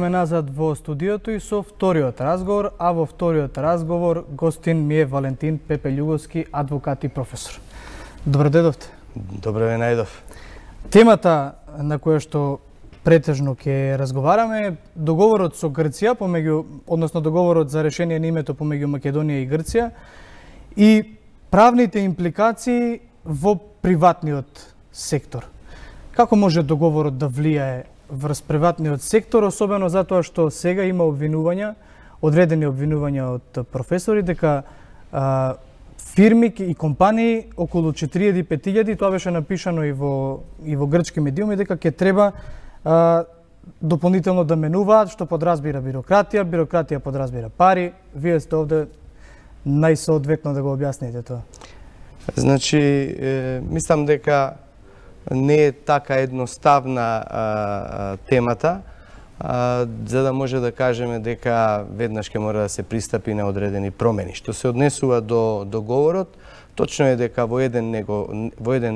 Назад во студиото и со вториот разговор, а во вториот разговор гостин ми е Валентин Пепелјуговски, адвокат и професор. Добре дојдовте. Добре ве најдов. Темата на која што претежно ќе разговараме е договорот со Грција односно договорот за решение на името помеѓу Македонија и Грција и правните импликации во приватниот сектор. Како може договорот да влијае врз приватниот сектор, особено затоа што сега има обвинувања, одредени обвинувања од професори дека фирми и компании околу 4.000-5.000, тоа беше напишано и во грчки медиуми, дека ќе треба дополнително да менуваат, што подразбира бирократија, бирократија подразбира пари. Вие сте овде најсоодветно да го објасните тоа. Значи, мислам дека не е така едноставна темата, за да може да кажеме дека веднаш ќе мора да се пристапи на одредени промени. Што се однесува до договорот, точно е дека во еден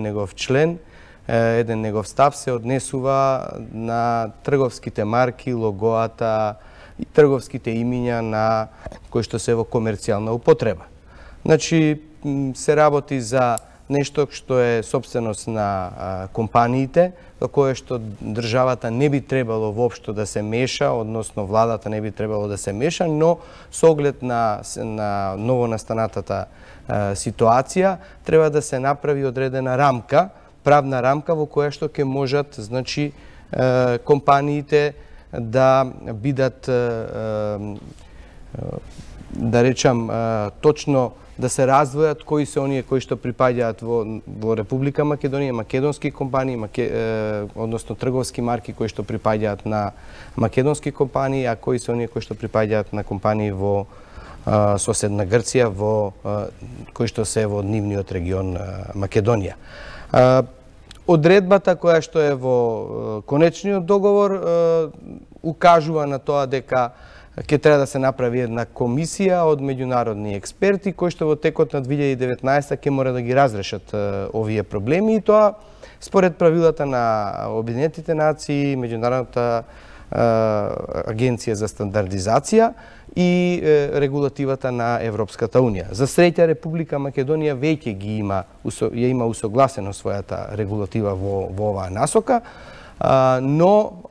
негов член, еден негов став се однесува на трговските марки, логоата и трговските имиња на кои што се во комерцијална употреба. Значи, се работи за нешто што е собственост на компаниите, во кое што државата не би требало воопшто да се меша, односно владата не би требало да се меша, но со оглед на новонастанатата ситуација треба да се направи одредена рамка, правна рамка во која што ќе можат, значи, компаниите да бидат, да речам, точно да се раздвојат кои се оние кои што припаѓаат во Република Македонија, македонски компании, односно трговски марки кои што припаѓаат на македонски компании, а кои се оние кои што припаѓаат на компании во соседна Грција, кои што се во нивниот регион Македонија. Одредбата која што е во конечниот договор укажува на тоа дека ќе треба да се направи една комисија од меѓународни експерти кои што во текот на 2019 ќе мора да ги разрешат овие проблеми, и тоа според правилата на Обединетите нации, Меѓународната агенција за стандардизација и регулативата на Европската унија. За среќа Република Македонија веќе ја има усогласено својата регулатива во оваа насока, но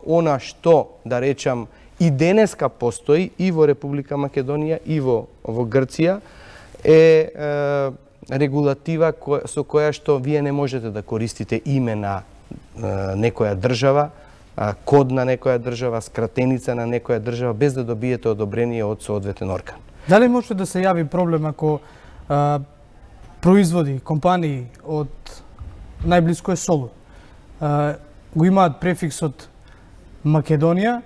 она што, да речам, и денеска постои и во Република Македонија и во Грција е регулатива со која што вие не можете да користите име на некоја држава, код на некоја држава, скратеница на некоја држава, без да добиете одобрение од соодветен орган. Дали може да се јави проблем ако производи, компании од најблиско е Солун го имаат префиксот Македонија,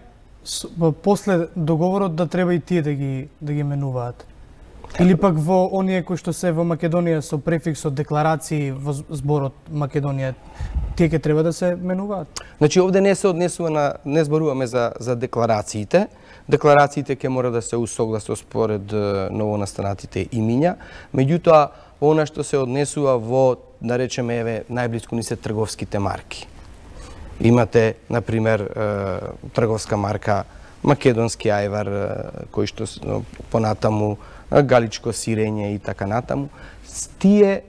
после договорот да треба и тие да ги менуваат? Или пак во оние кои што се во Македонија со префиксот декларации во зборот Македонија, тие ќе треба да се менуваат? Значи, овде не се однесува не зборуваме за декларациите. Декларациите ќе мора да се усогласат според новонастанатите имиња. Меѓутоа, она што се однесува во, да речеме, еве, најблиску ни се трговските марки. Имате, например, трговска марка македонски ајвар, кој што понатаму галичко сирење и така натаму. Тие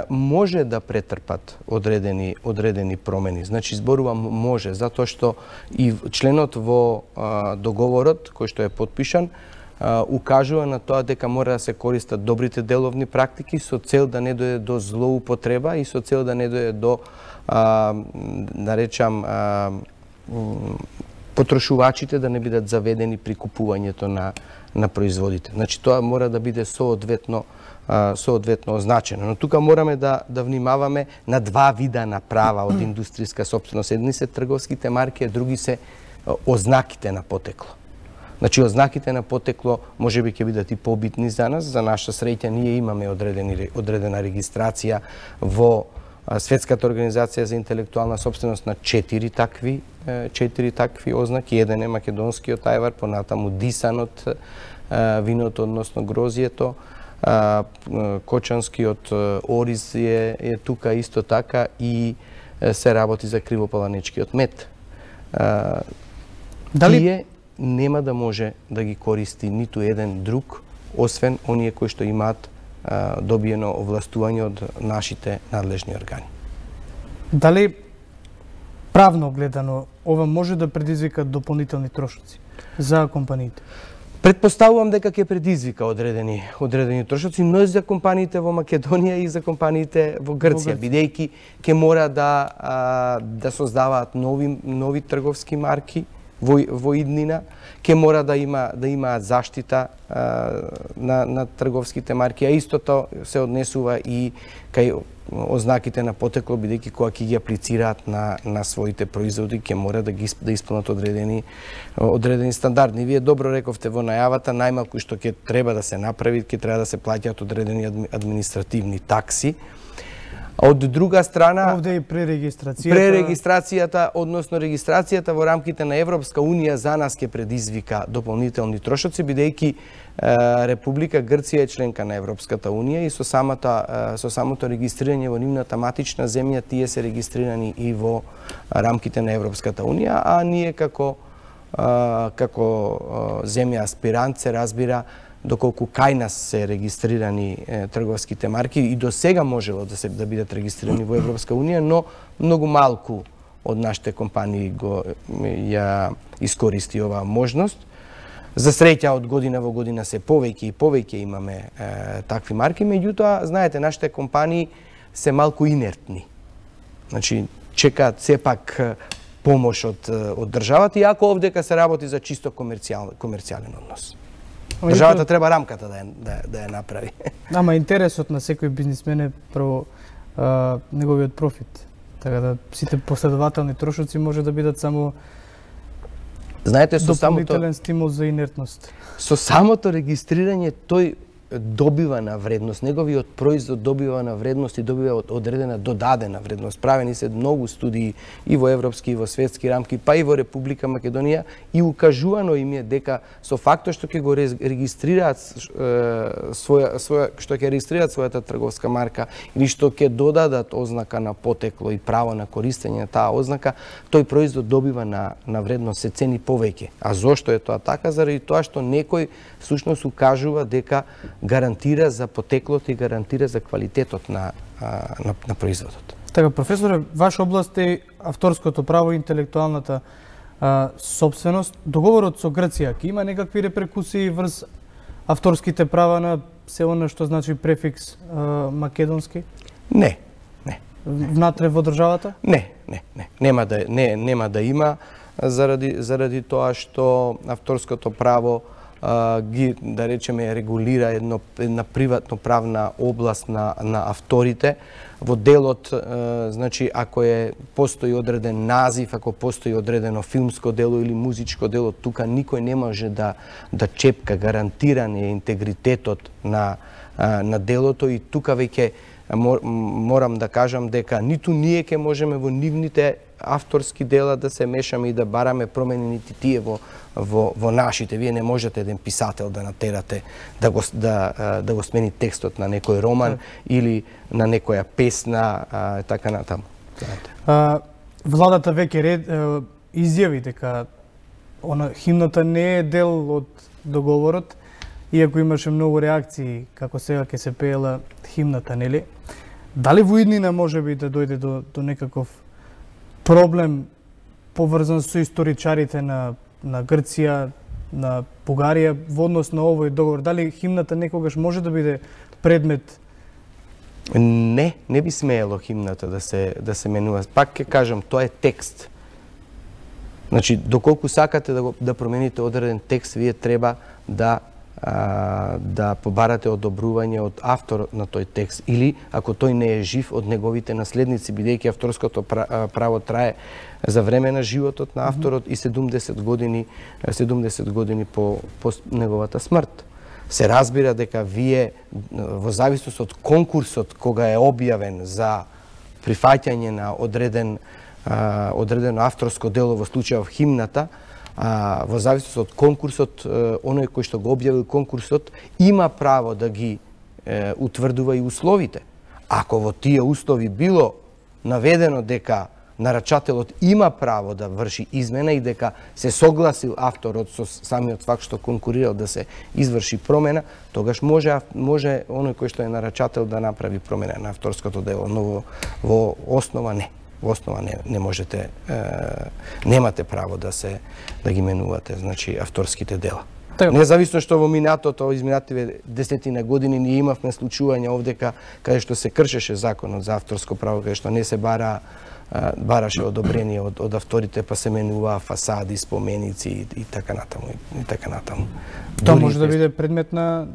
може да претрпат одредени промени. Значи, зборувам може, затоа што и членот во договорот, кој што е подпишан, укажува на тоа дека мора да се користат добрите деловни практики со цел да не дојде до злоупотреба и со цел да не дојде до, да речам, потрошувачите да не бидат заведени при купувањето на производите. Значи, тоа мора да биде соодветно означено. Но тука мораме да внимаваме на два вида на права од индустријска собственост. Едни се трговските марки, а други се ознаките на потекло. Значи, ознаките на потекло може би ќе бидат и побитни за нас. За наша среќа ние имаме одредена регистрација во Светската организација за интелектуална собственост на 4 такви ознаки. Еден е македонскиот ајвар, понатаму дисанот, виното, односно грозието, кочанскиот ориз е тука исто така и се работи за кривопаланичкиот мед. тие нема да може да ги користи ниту еден друг, освен оние кои што имаат добиено овластување од нашите надлежни органи. Дали правно гледано ова може да предизвика дополнителни трошоци за компаниите? Предпоставувам дека ќе предизвика одредени трошоци, но и за компаниите во Македонија и за компаниите во Грција, бидејќи ќе мора да создаваат нови трговски марки во иднина, ќе мора да имаат заштита на трговските марки, а истото се однесува и кај ознаките на потекло, бидејќи кога ќе ги аплицираат на своите производи, ќе мора да исполнат одредени стандарди. Вие добро рековте во најавата, најмалку што ќе треба да се направи, ќе треба да се плаќаат одредени административни такси. Од друга страна, овде и пререгистрацијата, односно регистрацијата во рамките на Европска унија за нас ќе предизвика дополнителни трошоци, бидејќи Република Грција е членка на Европската унија и со самото регистрирање во нивната матична земја тие се регистрирани и во рамките на Европската унија, а ние како земја аспирант се разбира доколку кај нас се регистрирани трговските марки и до сега можело да бидат регистрирани во Европска унија, но многу малку од нашите компании ја искористи оваа можност. За среќа од година во година се повеќе и повеќе имаме такви марки, меѓутоа, знаете, нашите компании се малку инертни. Значи, чекаат сепак помош од државата, иако овдека се работи за чисто комерцијален однос. Државата треба рамката да ја направи. Ама интересот на секој бизнисмен е прво неговиот профит. Така да сите последователни трошоци може да бидат само дополнителен стимул за инертност. Со самото регистрирање тој добива на вредност, неговиот производ добива на вредност и добива одредена додадена вредност. Правени се многу студии и во европски и во светски рамки, па и во Република Македонија, и укажувано им е дека со фактот што ќе го регистрираат својата трговска марка или што ќе додадат ознака на потекло и право на користење на таа ознака, тој производ добива на вредност, се цени повеќе. А зошто е тоа така? Заради тоа што некој всушност укажува дека гарантира за потеклото и гарантира за квалитетот на производот. Така, професоре, ваша област е авторското право и интелектуалната собственост. Договорот со Грција ќе има некакви реперкусии врз авторските права на се она што значи префикс македонски? Не. Внатре во државата? Не. Нема да има заради тоа што авторското право ги, да речеме, регулира една приватно правна област на авторите. Во делот, значи, ако постои одреден назив, ако постои одредено филмско дело или музичко дело, тука никој не може да чепка, гарантиран е интегритетот на делото и тука веќе морам да кажам дека ниту ние ќе можеме во нивните авторски дела да се мешаме и да бараме промени, нити тие во нашите. Вие не можете еден писател да натерате да го смени текстот на некој роман или на некоја песна, така натаму. Владата веќе изјави дека химната не е дел од договорот, иако имаше многу реакции како сега ќе се пеела химната, нели? Дали во иднина може би да дојде до некаков проблем поврзан со историчарите на Грција, на Бугарија во однос на овој договор? Дали химната некогаш може да биде предмет? Не би смеело химната да се менува. Пак ќе кажам, тоа е текст. Значи, доколку сакате да промените одреден текст, вие треба да побарате одобрување од авторот на тој текст или, ако тој не е жив, од неговите наследници, бидејќи авторското право трае за време на животот на авторот и 70 години по неговата смрт. Се разбира дека вие, во зависност од конкурсот кога е објавен за прифаќање на одредено авторско дело, во случајов химната, во зависност од конкурсот, оној кој што го објавил конкурсот има право да ги утврдува и условите. Ако во тие услови било наведено дека нарачателот има право да врши измена и дека се согласил авторот со самиот факт што конкурирал да се изврши промена, тогаш може оној кој што е нарачател да направи промена на авторското дело, но во основа не. Во основа не можете, немате право да ги менувате, значи авторските дела. Независно што во минатото, изминативе 10 години ние имавме случувања овдека каде што се кршеше законот за авторско право, каде што не се бараше одобрение од авторите, па се менуваа фасади, споменици и така натаму. Тоа може да биде предмет на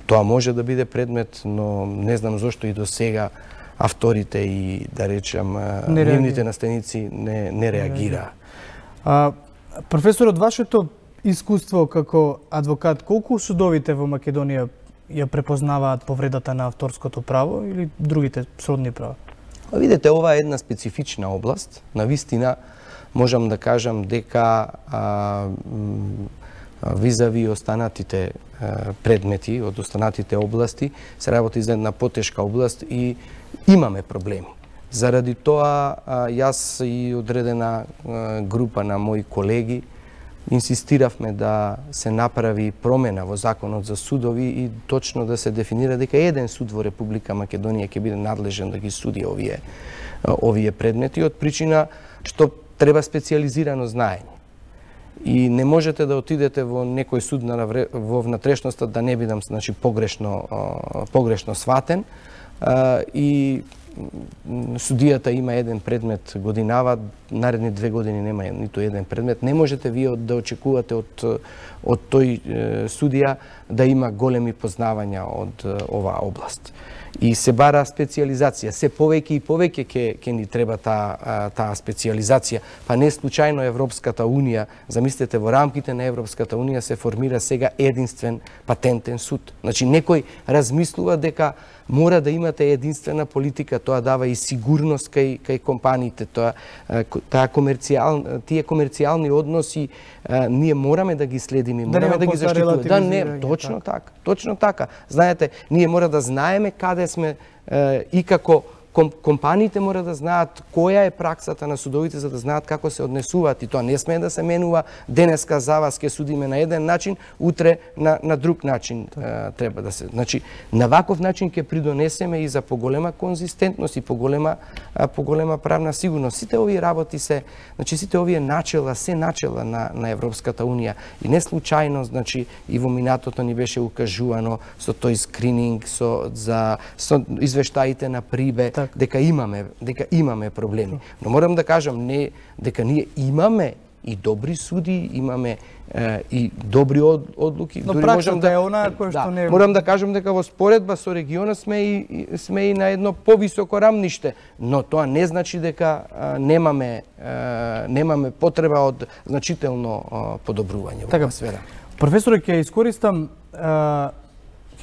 Тоа може да биде предмет, но не знам зошто и до сега авторите и, да речам, нивните наследници не реагираа. Професор, од вашето искуство како адвокат, колку судовите во Македонија ја препознаваат повредата на авторското право или другите сродни права? Видете, ова е една специфична област. Навистина, можам да кажам дека визави останатите предмети, од останатите области, се работи за една потешка област и имаме проблеми. Заради тоа, јас и одредена група на мои колеги инсистиравме да се направи промена во законот за судови и точно да се дефинира дека еден суд во Република Македонија ќе биде надлежен да ги суди овие предмети, од причина што треба специјализирано знаење. И не можете да отидете во некој суд во внатрешноста да не бидам, значи, погрешно сватен и судијата има еден предмет годинава, наредни 2 години нема ниту еден предмет. Не можете вие да очекувате од тој судија да има големи познавања од оваа област. И се бара специјализација. Се повеќе и повеќе ќе ни треба таа специјализација. Па не случајно Европската Унија, замислете, во рамките на Европската Унија се формира сега единствен патентен суд. Значи, некој размислува дека мора да имате единствена политика, тоа дава и сигурност кај компаниите, тие комерцијални односи ние мораме да ги следиме, мораме да ги заштитуваме. Да, не, точно така. Знаете, ние мора да знаеме каде сме и како компаниите мора да знаат која е праксата на судовите за да знаат како се однесуваат и тоа не смее да се менува. Денеска за вас ќе судиме на еден начин, утре на друг начин треба да се. Значи, на ваков начин ќе придонесеме и за поголема конзистентност и поголема правна сигурност. Сите овие работи сите овие начела на Европската Унија и не случајно, значи, и во минатото ни беше укажувано со тој скрининг, со извештаите на Прибе, дека имаме проблеми. Но морам да кажам дека ние имаме и добри суди, имаме и добри одлуки. Но праксата е онаа која што не... Морам да кажам дека во споредба со регионот сме и на едно повисоко рамниште, но тоа не значи дека немаме потреба од значително подобрување во оваа сфера. Професоре, ќе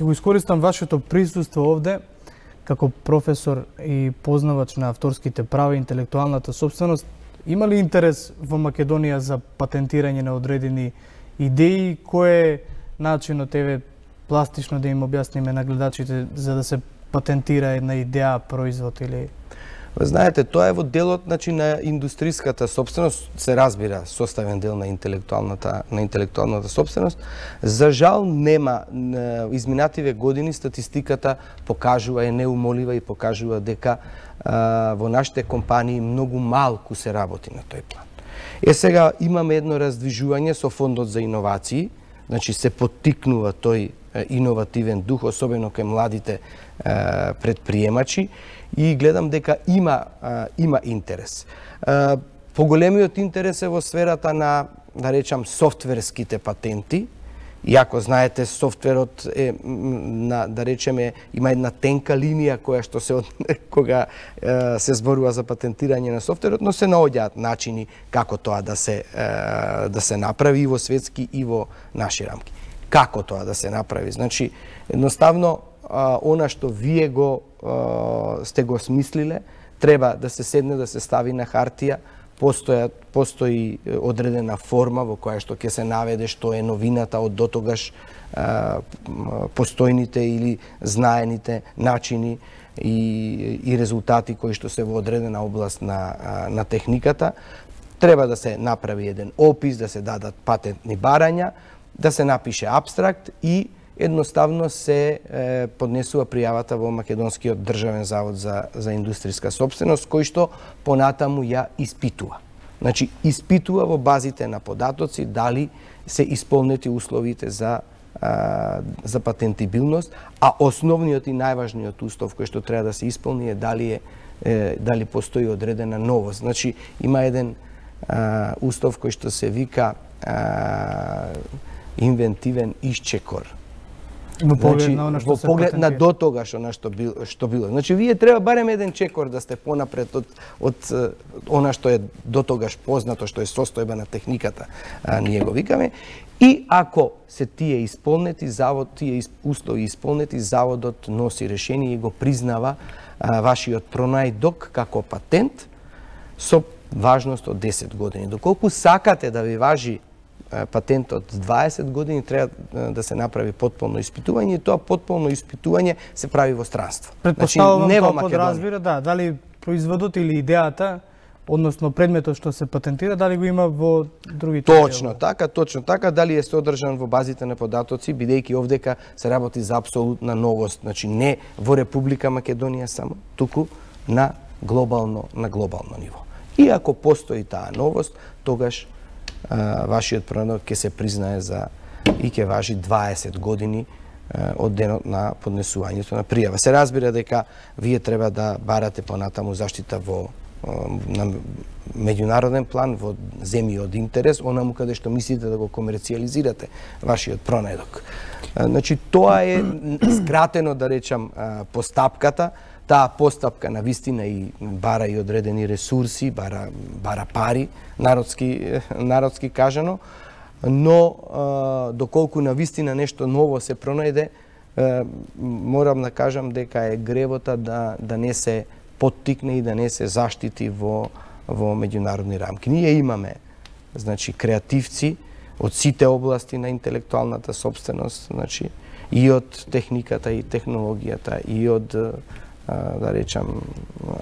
го искористам вашето присуство овде како професор и познавач на авторските права и интелектуалната собственост. Има ли интерес во Македонија за патентирање на одредени идеи? Кој е начинот, пластично да им објасниме на гледачите, за да се патентира една идеја, производ или... Знаете, тоа е во делот, значи, на индустриската собственост, се разбира, составен дел на интелектуалната собственост. За жал нема, изминативе години статистиката покажува, е неумолива и покажува дека во нашите компании многу малку се работи на тој план. Сега имаме едно раздвижување со фондот за иновации, значи се поттикнува тој иновативен дух, особено кај младите предприемачи, и гледам дека има интерес. Поголемиот интерес е во сферата на, да речам, софтверските патенти. Иако знаете, софтверот е, да речеме, има една тенка линија кога се зборува за патентирање на софтверот, но се наоѓаат начини како тоа да се направи и во светски и во наши рамки. Како тоа да се направи? Значи, едноставно, она што вие сте го смислиле, треба да се седне, да се стави на хартија, постои одредена форма во која што ќе се наведе што е новината од дотогаш постојните или знаените начини и резултати кои што се во одредена област на техниката. Треба да се направи еден опис, да се дадат патентни барања, да се напише абстракт и едноставно се поднесува пријавата во Македонскиот државен завод за индустријска собственост, кој што понатаму ја испитува. Значи, испитува во базите на податоци дали се исполнети условите за патентибилност, а основниот и најважниот услов кој што треба да се исполни е дали постои одредена новост. Значи, има еден услов кој што се вика инвентивен исчекор. Во поглед Значи, на она што во се поглед на патентира. дотогаш она што било. Значи, вие треба барем еден чекор да сте понапред од она што е дотогаш познато, што е состојба на техниката, ние го викаме. И ако се тие исполнети, тие услови исполнети, заводот носи решение и го признава вашиот пронајдок како патент со важност од 10 години. Доколку сакате да ви важи патент од 20 години, треба да се направи потполно испитување и тоа потполно испитување се прави во странство. Предпоставувам не во тоа подразбира, дали производот или идејата, односно предметот што се патентира, дали го има во другите Точно така, дали е содржан во базите на податоци, бидејќи овдека се работи за апсолутна новост, значи не во Република Македонија само, туку на глобално ниво. И ако постои таа новост, тогаш вашиот пронајдок ќе се признае и ќе важи 20 години од денот на поднесувањето на пријава. Се разбира дека вие треба да барате понатаму заштита на меѓународен план во земји од интерес, онаму каде што мислите да го комерцијализирате вашиот пронајдок. Значи, тоа е скратено, да речам, постапката. Таа постапка на вистина и бара и одредени ресурси, бара пари, народски кажано, но доколку на вистина нешто ново се пронајде, морам да кажам дека е гревота да не се поттикне и да не се заштити во меѓународни рамки. Ние имаме, значи, креативци од сите области на интелектуалната собственост, значи, и од техниката и технологијата, и од да речам,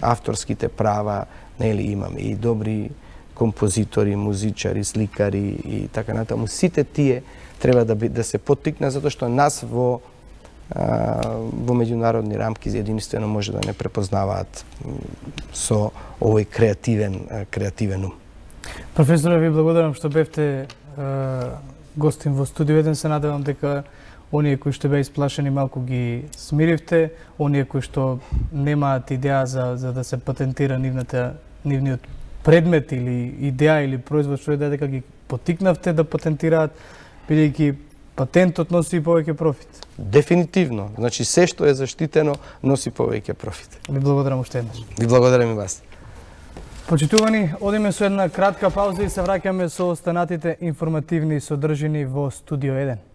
авторските права, нели, имаме и добри композитори, музичари, сликари и така натаму. Сите тие треба да се поттикнат, затоа што нас во меѓународни рамки единствено може да не препознаваат со овој креативен ум. Професоре, ви благодарам што бевте гостин во студио 1. Се надевам дека оние кои што беа исплашени малку ги смиривте, оние кои што немаат идеја за да се патентира нивниот предмет или идеја или производ што е дека ги поттикнавте да патентираат, бидејќи патентот носи повеќе профит. Дефинитивно. Значи, се што е заштитено носи повеќе профит. Ви благодарам уште еднаш. Ви благодарам и вас. Почитувани, одиме со една кратка пауза и се враќаме со останатите информативни содржини во Студио 1.